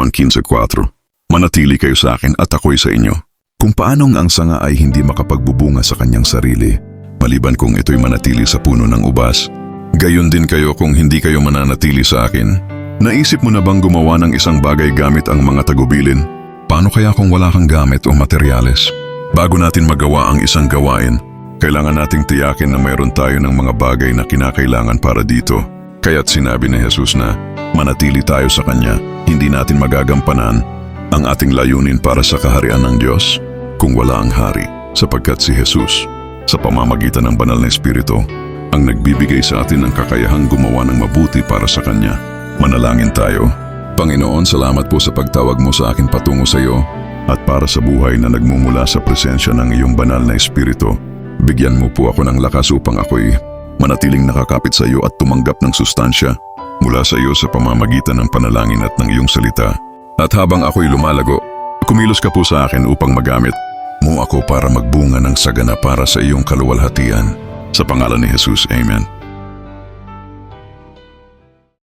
Juan 15:4. Manatili kayo sa akin at ako'y sa inyo. Kung paanong ang sanga ay hindi makapagbubunga sa kanyang sarili, maliban kung ito'y manatili sa puno ng ubas, gayon din kayo kung hindi kayo mananatili sa akin. Naisip mo na bang gumawa ng isang bagay gamit ang mga tagubilin? Paano kaya kung wala kang gamit o materyales? Bago natin magawa ang isang gawain, kailangan nating tiyakin na mayroon tayo ng mga bagay na kinakailangan para dito. Kaya't sinabi ni Jesus na manatili tayo sa Kanya, hindi natin magagampanan ang ating layunin para sa kaharian ng Diyos kung wala ang hari, sapagkat si Jesus, sa pamamagitan ng banal na Espiritu, ang nagbibigay sa atin ng kakayahang gumawa ng mabuti para sa Kanya. Manalangin tayo. Panginoon, salamat po sa pagtawag mo sa akin patungo sa iyo at para sa buhay na nagmumula sa presensya ng iyong banal na Espiritu. Bigyan mo po ako ng lakas upang ako'y manatiling nakakapit sa iyo at tumanggap ng sustansya mula sa iyo sa pamamagitan ng panalangin at ng iyong salita. At habang ako'y lumalago, kumilos ka po sa akin upang magamit mo ako para magbunga ng sagana para sa iyong kaluwalhatian. Sa pangalan ni Jesus, Amen.